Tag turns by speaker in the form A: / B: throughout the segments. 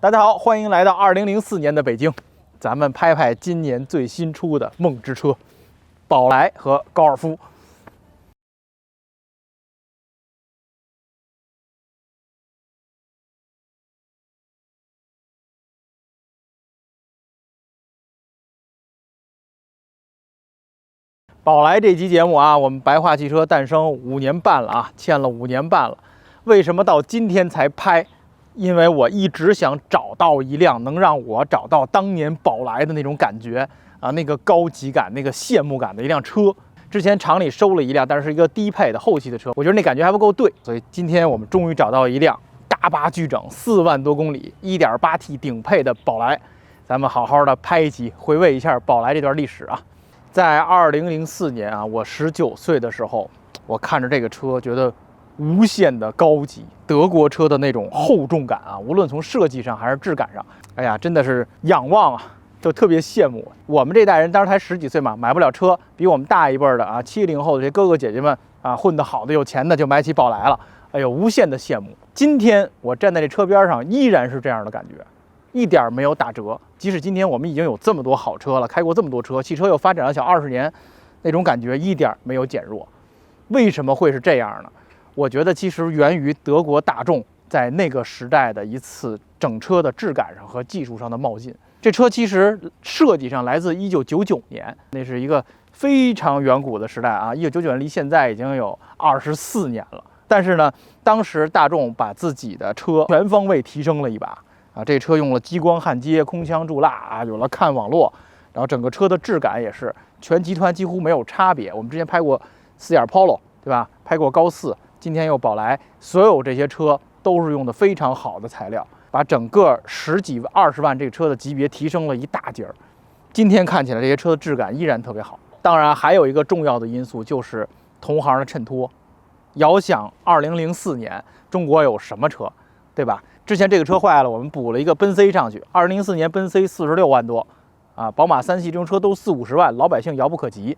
A: 大家好，欢迎来到2004年的北京，咱们拍拍今年最新出的梦之车，宝来和高尔夫。宝来这期节目啊，我们白话汽车诞生5年半了啊，欠了5年半了。为什么到今天才拍？因为我一直想找到一辆能让我找到当年宝来的那种感觉啊，那个高级感、那个羡慕感的一辆车。之前厂里收了一辆，但是一个低配的后期的车，我觉得那感觉还不够对，所以今天我们终于找到一辆大巴巨整4万多公里 1.8T 顶配的宝来，咱们好好的拍一集，回味一下宝来这段历史啊。在2004年啊，我19岁的时候，我看着这个车，觉得无限的高级，德国车的那种厚重感啊，无论从设计上还是质感上，哎呀，真的是仰望啊，就特别羡慕。我们这代人当时才10几岁嘛，买不了车，比我们大一辈的啊，70后的这些哥哥姐姐们啊，混得好的、有钱的就买起宝来了，哎呦，无限的羡慕。今天我站在这车边上，依然是这样的感觉，一点没有打折。即使今天我们已经有这么多好车了，开过这么多车，汽车又发展了小20年，那种感觉一点没有减弱。为什么会是这样呢？我觉得其实源于德国大众在那个时代的一次整车的质感上和技术上的冒进。这车其实设计上来自1999年，那是一个非常远古的时代啊！1999年离现在已经有24年了。但是呢，当时大众把自己的车全方位提升了一把啊！这车用了激光焊接、空腔注蜡啊，有了看网络，然后整个车的质感也是全集团几乎没有差别。我们之前拍过4眼 Polo， 对吧？拍过高4。今天又宝来，所有这些车都是用的非常好的材料，把整个10几20万这个车的级别提升了一大截儿。今天看起来这些车的质感依然特别好。当然还有一个重要的因素就是同行的衬托。遥想2004年中国有什么车，对吧？之前这个车坏了，我们补了一个奔 C 上去。2004年奔 C 46万多啊，宝马3系这种车都40-50万，老百姓遥不可及。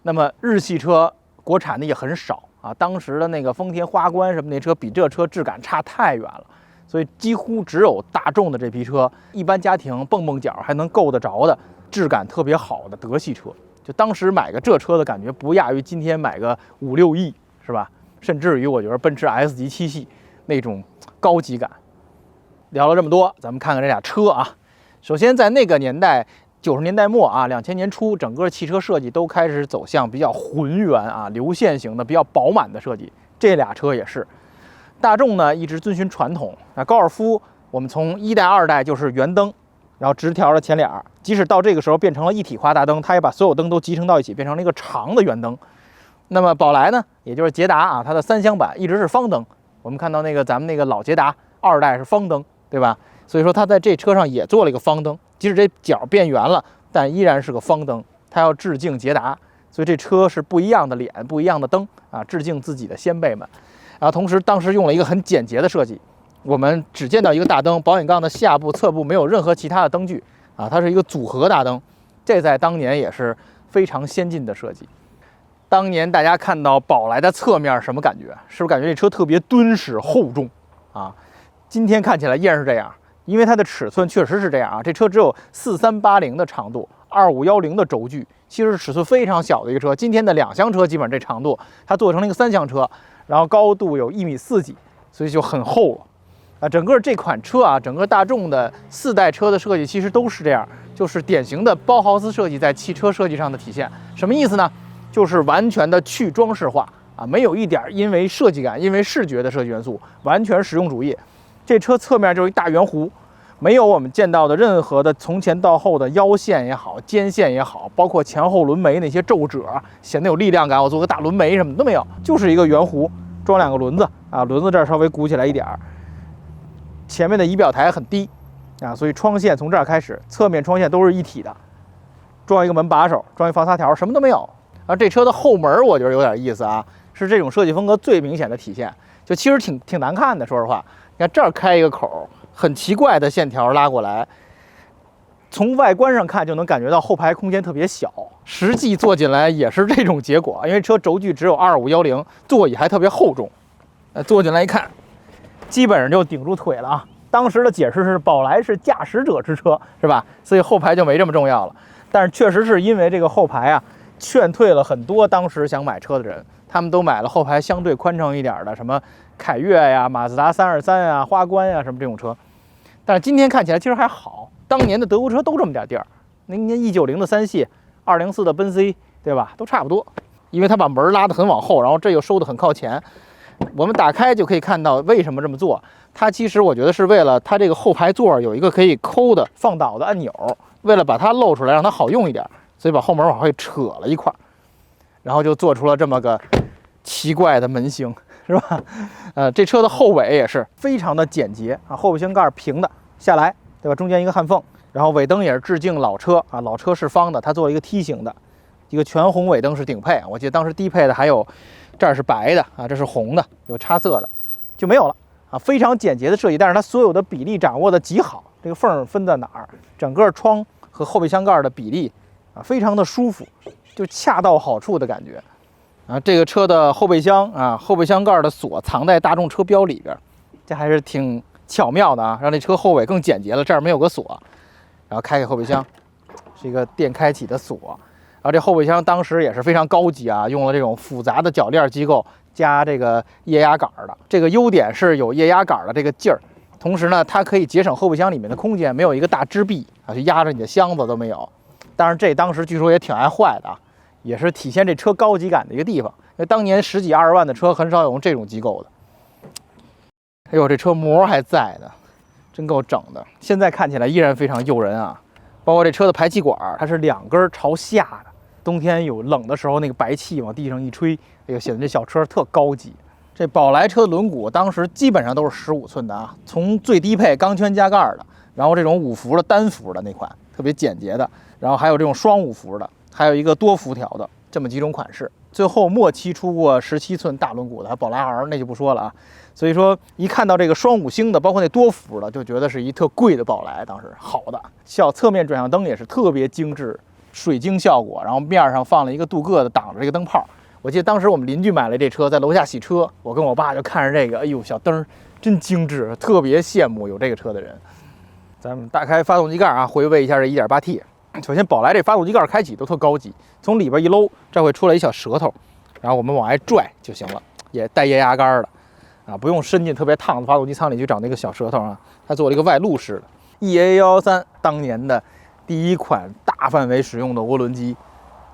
A: 那么日系车国产的也很少啊，当时的那个丰田花冠什么那车比这车质感差太远了，所以几乎只有大众的这批车，一般家庭蹦蹦脚还能够得着的质感特别好的德系车，就当时买个这车的感觉不亚于今天买个5-6亿，是吧？甚至于我觉得奔驰 S 级7系那种高级感。聊了这么多，咱们看看这俩车啊。首先在那个年代，90年代末啊，2000年初，整个汽车设计都开始走向比较浑圆啊、流线型的、比较饱满的设计。这俩车也是。大众呢一直遵循传统，那高尔夫我们从1代、2代就是圆灯，然后直条的前脸，即使到这个时候变成了一体化大灯，它也把所有灯都集成到一起，变成了一个长的圆灯。那么宝来呢，也就是捷达啊，它的3厢版一直是方灯。我们看到那个咱们那个老捷达2代是方灯，对吧？所以说它在这车上也做了一个方灯，即使这角变圆了，但依然是个方灯。它要致敬捷达，所以这车是不一样的脸，不一样的灯啊，致敬自己的先辈们。然后同时当时用了一个很简洁的设计，我们只见到一个大灯，保险杠的下部、侧部没有任何其他的灯具啊，它是一个组合大灯，这在当年也是非常先进的设计。当年大家看到宝来的侧面什么感觉？是不是感觉这车特别敦实厚重啊？今天看起来依然是这样，因为它的尺寸确实是这样啊。这车只有4380的长度，2510的轴距，其实是尺寸非常小的一个车。今天的2厢车基本上这长度，它做成了一个3厢车，然后高度有1.4米几，所以就很厚了啊。整个这款车啊，整个大众的4代车的设计其实都是这样，就是典型的包豪斯设计在汽车设计上的体现。什么意思呢？就是完全的去装饰化啊，没有一点因为设计感、因为视觉的设计元素，完全实用主义。这车侧面就是一大圆弧，没有我们见到的任何的从前到后的腰线也好、肩线也好，包括前后轮眉那些皱褶，显得有力量感。我做个大轮眉什么都没有，就是一个圆弧，装2个轮子啊，轮子这儿稍微鼓起来一点儿。前面的仪表台很低啊，所以窗线从这儿开始，侧面窗线都是一体的。装一个门把手，装一防擦条，什么都没有。而这车的后门我觉得有点意思啊，是这种设计风格最明显的体现。就其实挺难看的，说实话。你看这儿开一个口，很奇怪的线条拉过来，从外观上看就能感觉到后排空间特别小，实际坐进来也是这种结果。因为车轴距只有2510，座椅还特别厚重。坐进来一看，基本上就顶住腿了啊。当时的解释是宝来是驾驶者之车，是吧？所以后排就没这么重要了。但是确实是因为这个后排啊，劝退了很多当时想买车的人，他们都买了后排相对宽敞一点的，什么凯越呀、马自达323呀、花冠呀什么这种车。但是今天看起来其实还好，当年的德国车都这么点地儿，那年190的3系，204的奔 C， 对吧？都差不多。因为它把门拉得很往后，然后这又收得很靠前。我们打开就可以看到为什么这么做。它其实我觉得是为了它这个后排座有一个可以抠的放倒的按钮，为了把它露出来让它好用一点，所以把后门往回扯了一块，然后就做出了这么个奇怪的门型，是吧？这车的后尾也是非常的简洁啊，后备箱盖平的下来，对吧？中间一个焊缝，然后尾灯也是致敬老车啊，老车是方的，它做了一个梯形的。一个全红尾灯是顶配，我记得当时低配的还有，这儿是白的啊，这是红的，有差色的，就没有了啊，非常简洁的设计，但是它所有的比例掌握的极好，这个缝分在哪儿，整个窗和后备箱盖的比例啊，非常的舒服，就恰到好处的感觉啊。这个车的后备箱啊，后备箱盖的锁藏在大众车标里边，这还是挺巧妙的啊，让这车后尾更简洁了，这儿没有个锁，然后开后备箱，是一个电开启的锁。然后这后备箱当时也是非常高级啊，用了这种复杂的铰链机构加这个液压杆的。这个优点是有液压杆的这个劲儿，同时呢，它可以节省后备箱里面的空间，没有一个大支臂啊，就压着你的箱子都没有。当然，这当时据说也挺爱坏的啊，也是体现这车高级感的一个地方。因为当年10几20万的车很少有用这种机构的。哎呦，这车膜还在呢，真够整的。现在看起来依然非常诱人啊。包括这车的排气管，它是2根朝下的。冬天有冷的时候，那个白气往地上一吹，哎呦，显得这小车特高级。这宝来车轮毂当时基本上都是15寸的啊，从最低配钢圈加盖的，然后这种5伏的单伏的那款特别简洁的，然后还有这种双5伏的，还有一个多辐条的，这么几种款式。最后末期出过17寸大轮毂的，还有宝来 R， 那就不说了啊。所以说一看到这个双5星的，包括那多伏的，就觉得是一特贵的宝来。当时好的，侧面转向灯也是特别精致，水晶效果，然后面上放了一个镀铬的挡着这个灯泡。我记得当时我们邻居买了这车，在楼下洗车，我跟我爸就看着这个，哎呦，小灯真精致，特别羡慕有这个车的人。咱们打开发动机盖啊，回味一下这 1.8T。首先，宝来这发动机盖开启都特高级，从里边一搂，这会出来一小舌头，然后我们往外拽就行了，也带液压杆的。啊，不用伸进特别烫的发动机舱里去找那个小舌头啊，它做了一个外露式的 EA113，当年的第一款大范围使用的涡轮机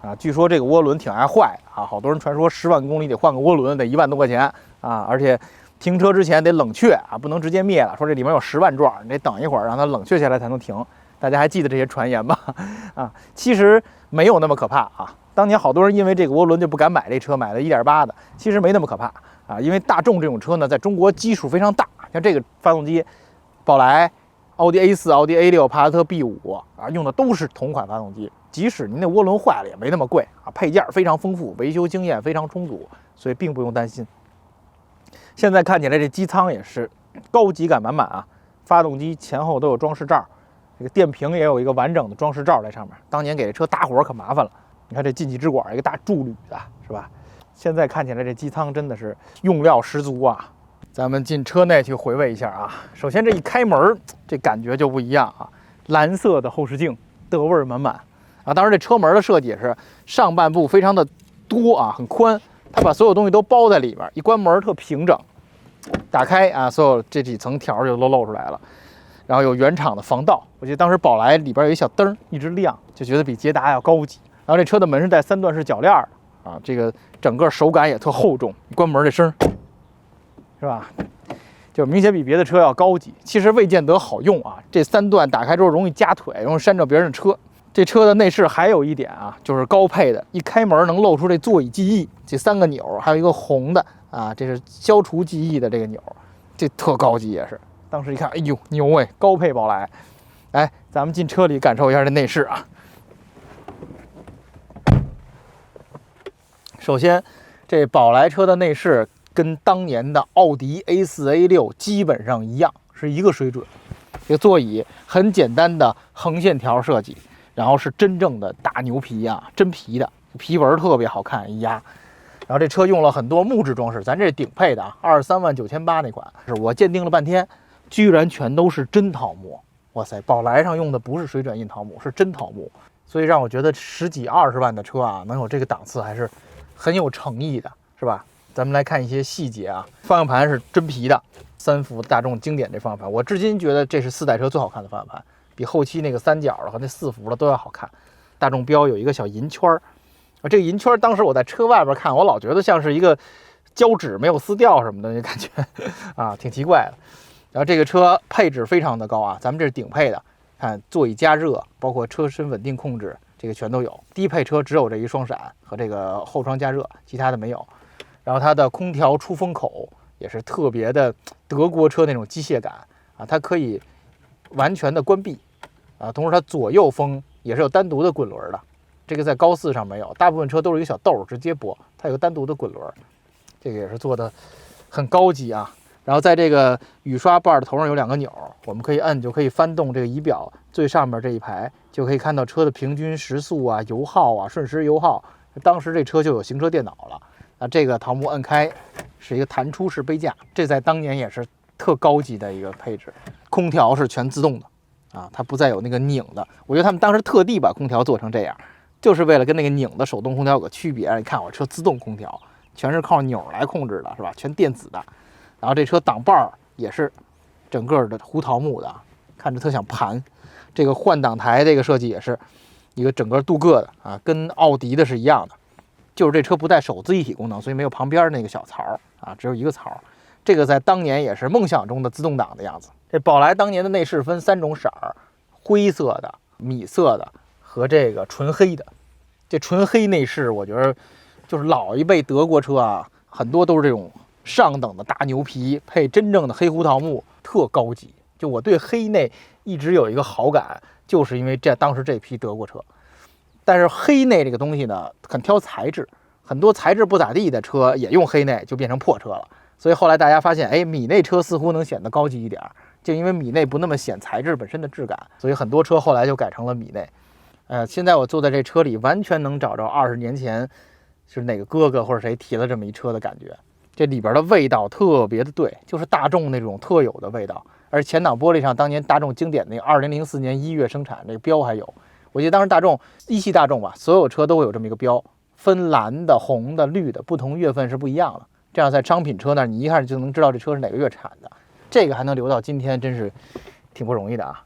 A: 啊。据说这个涡轮挺爱坏啊，好多人传说10万公里得换个涡轮，得1万多块钱啊，而且停车之前得冷却啊，不能直接灭了，说这里面有10万转，你得等一会儿让它冷却下来才能停。大家还记得这些传言吧？啊，其实没有那么可怕啊。当年好多人因为这个涡轮就不敢买这车，买了1.8的，其实没那么可怕。啊，因为大众这种车呢，在中国基数非常大，像这个发动机，宝来、奥迪 A4、奥迪 A6、帕萨特 B5啊，用的都是同款发动机。即使您那涡轮坏了，也没那么贵啊，配件非常丰富，维修经验非常充足，所以并不用担心。现在看起来这机舱也是高级感满满啊，发动机前后都有装饰罩，这个电瓶也有一个完整的装饰罩在上面。当年给这车搭伙可麻烦了，你看这进气支管一个大铸铝的，是吧？现在看起来这机舱真的是用料十足啊！咱们进车内去回味一下啊。首先这一开门，这感觉就不一样啊，蓝色的后视镜，德味满满啊。当然这车门的设计也是上半部非常的多啊，很宽，它把所有东西都包在里边，一关门特平整。打开啊，所有这几层条就都露出来了。然后有原厂的防盗，我记得当时宝来里边有一小灯一直亮，就觉得比捷达要高级。然后这车的门是带3段式铰链的。啊，这个整个手感也特厚重，关门这声是吧？就明显比别的车要高级。其实未见得好用啊，这3段打开之后容易夹腿，容易扇着别人的车。这车的内饰还有一点啊，就是高配的，一开门能露出这座椅记忆，这3个钮，还有一个红的啊，这是消除记忆的这个钮，这特高级也是。当时一看，哎呦牛哎，高配宝来。来，咱们进车里感受一下这内饰啊。首先，这宝来车的内饰跟当年的奥迪 A4、A6基本上一样，是一个水准。这个座椅很简单的横线条设计，然后是真正的大牛皮啊，真皮的，皮纹特别好看，一压。然后这车用了很多木质装饰，咱这是顶配的啊，23万9800那款，是我鉴定了半天，居然全都是真桃木。哇塞，宝来上用的不是水转印桃木，是真桃木，所以让我觉得10几20万的车啊，能有这个档次还是很有诚意的，是吧？咱们来看一些细节啊，方向盘是真皮的，3幅大众经典这方向盘，我至今觉得这是4代车最好看的方向盘，比后期那个3角的和那4幅的都要好看。大众标有一个小银圈儿，这个银圈当时我在车外边看，我老觉得像是一个胶纸没有撕掉什么的那感觉啊，挺奇怪的。然后这个车配置非常的高啊，咱们这是顶配的，看座椅加热，包括车身稳定控制，这个全都有。低配车只有这一双闪和这个后窗加热，其他的没有。然后它的空调出风口也是特别的德国车那种机械感啊，它可以完全的关闭啊，同时它左右风也是有单独的滚轮的，这个在高4上没有，大部分车都是一个小豆直接拨，它有个单独的滚轮，这个也是做的很高级啊。然后在这个雨刷把的头上有2个钮，我们可以摁就可以翻动这个仪表，最上面这一排就可以看到车的平均时速啊、油耗啊、瞬时油耗。当时这车就有行车电脑了啊，这个桃木摁开是一个弹出式杯架，这在当年也是特高级的一个配置。空调是全自动的啊，它不再有那个拧的。我觉得他们当时特地把空调做成这样，就是为了跟那个拧的手动空调有个区别。你看我车自动空调，全是靠钮来控制的，是吧？全电子的。然后这车挡把也是整个的胡桃木的，看着特像盘。这个换挡台这个设计也是一个整个镀铬的啊，跟奥迪的是一样的。就是这车不带手自一体功能，所以没有旁边那个小槽啊，只有一个槽。这个在当年也是梦想中的自动挡的样子。这宝来当年的内饰分3种色儿，灰色的、米色的和这个纯黑的。这纯黑内饰我觉得就是老一辈德国车啊，很多都是这种上等的大牛皮配真正的黑胡桃木，特高级。就我对黑内一直有一个好感，就是因为当时这批德国车。但是黑内这个东西呢，很挑材质，很多材质不咋地的车也用黑内，就变成破车了。所以后来大家发现，哎，米内车似乎能显得高级一点，就因为米内不那么显材质本身的质感，所以很多车后来就改成了米内。现在我坐在这车里，完全能找着20年前是哪个哥哥或者谁提了这么一车的感觉。这里边的味道特别的对，就是大众那种特有的味道。而前挡玻璃上当年大众经典那2004年1月生产这个标还有，我记得当时大众一汽大众吧，所有车都会有这么一个标，分蓝的、红的、绿的，不同月份是不一样的。这样在商品车那儿，你一看就能知道这车是哪个月产的。这个还能留到今天，真是挺不容易的啊！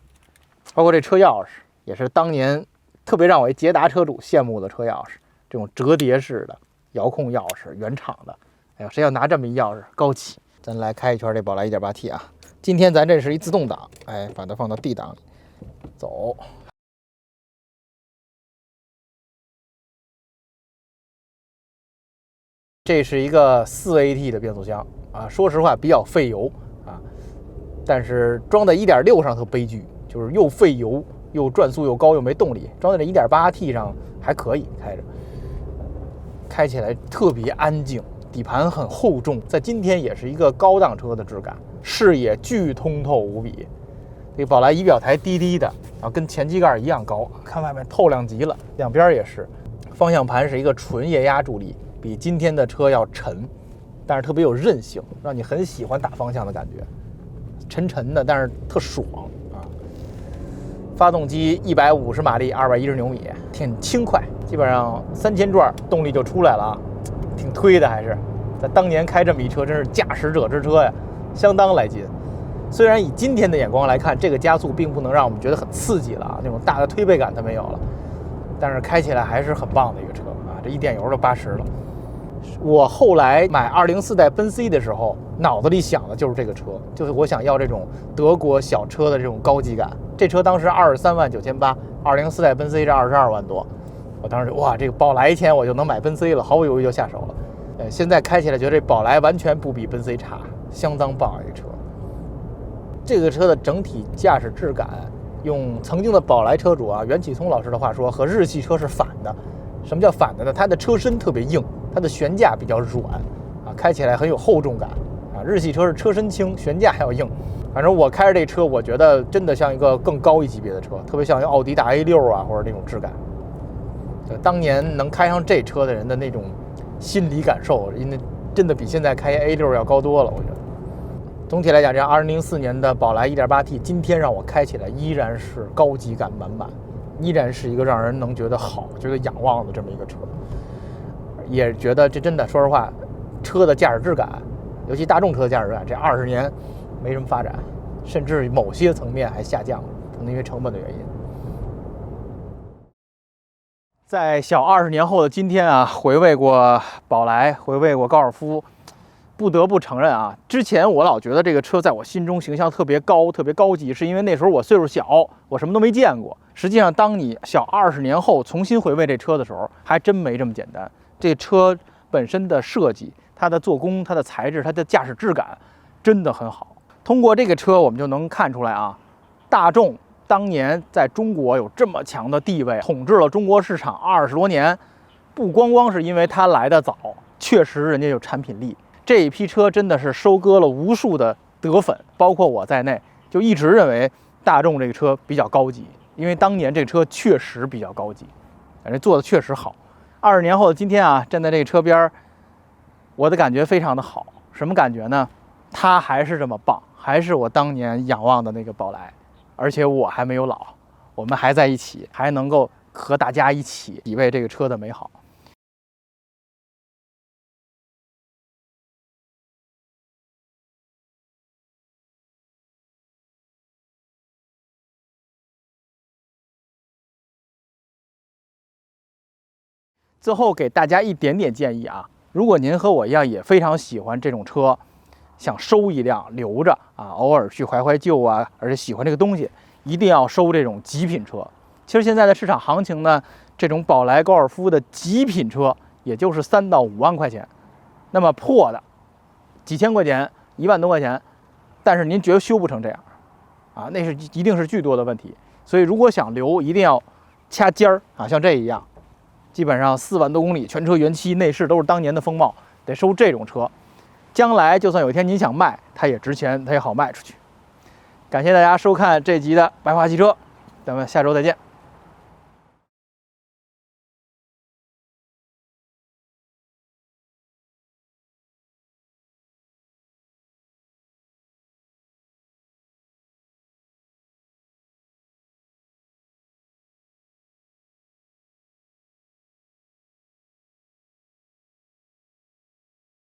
A: 包括这车钥匙，也是当年特别让我一捷达车主羡慕的车钥匙，这种折叠式的遥控钥匙，原厂的。哎呀，谁要拿这么一钥匙，高级！咱来开一圈这宝来 1.8T 啊。今天咱这是一自动挡，哎，把它放到 D 档里，走。这是一个4AT 的变速箱啊，说实话比较费油啊，但是装在 1.6 上特悲剧，就是又费油又转速又高又没动力。装在这 1.8T 上还可以开起来特别安静，底盘很厚重，在今天也是一个高档车的质感，视野巨通透无比。这个宝来仪表台低低的，然后跟前机盖一样高，看外面透亮极了，两边也是。方向盘是一个纯液压助力，比今天的车要沉，但是特别有韧性，让你很喜欢打方向的感觉，沉沉的，但是特爽啊！发动机150马力，210牛米，挺轻快，基本上3000转动力就出来了啊，挺推的，还是在当年开这么一车，真是驾驶者之车呀，相当来劲。虽然以今天的眼光来看，这个加速并不能让我们觉得很刺激了啊，那种大的推背感它没有了，但是开起来还是很棒的一个车啊！这一点油都80了。我后来买204代奔 C 的时候，脑子里想的就是这个车，就是我想要这种德国小车的这种高级感。这车当时239800，204代奔 C 是22万多，我当时哇，这个宝来钱我就能买奔 C 了，毫不犹豫就下手了。现在开起来觉得这宝来完全不比奔 C 差，相当棒这个车。这个车的整体驾驶质感，用曾经的宝来车主啊袁启聪老师的话说，和日系车是反的。什么叫反的呢？它的车身特别硬，它的悬架比较软啊，开起来很有厚重感啊。日系车是车身轻，悬架还要硬。反正我开着这车，我觉得真的像一个更高一级别的车，特别像一个奥迪大 A6啊，或者那种质感。当年能开上这车的人的那种心理感受，因为真的比现在开 A6要高多了，我觉得。总体来讲，这2004年的宝来 1.8T， 今天让我开起来依然是高级感满满，依然是一个让人能觉得好、觉得仰望的这么一个车。也觉得这真的，说实话，车的驾驶质感，尤其大众车的驾驶质感，这20年没什么发展，甚至某些层面还下降了，可能因为成本的原因。在小20年后的今天啊，回味过宝来，回味过高尔夫，不得不承认啊，之前我老觉得这个车在我心中形象特别高、特别高级，是因为那时候我岁数小，我什么都没见过。实际上，当你小20年后重新回味这车的时候，还真没这么简单。这车本身的设计、它的做工、它的材质、它的驾驶质感，真的很好。通过这个车，我们就能看出来啊，大众当年在中国有这么强的地位，统治了中国市场20多年，不光光是因为它来得早，确实人家有产品力。这一批车真的是收割了无数的德粉，包括我在内，就一直认为大众这个车比较高级，因为当年这个车确实比较高级，人家做的确实好。20年后的今天啊，站在这个车边，我的感觉非常的好。什么感觉呢？它还是这么棒，还是我当年仰望的那个宝来，而且我还没有老，我们还在一起，还能够和大家一起体味这个车的美好。最后给大家一点点建议啊，如果您和我一样也非常喜欢这种车，想收一辆留着啊，偶尔去怀怀旧啊，而且喜欢这个东西，一定要收这种极品车。其实现在的市场行情呢，这种宝来高尔夫的极品车也就是3到5万块钱，那么破的几千块钱、1万多块钱，但是您绝修不成这样啊，那是一定是巨多的问题。所以如果想留，一定要掐尖儿啊，像这一样。基本上4万多公里，全车原漆，内饰都是当年的风貌，得收这种车。将来就算有一天您想卖，它也值钱，它也好卖出去。感谢大家收看这集的白话汽车，咱们下周再见。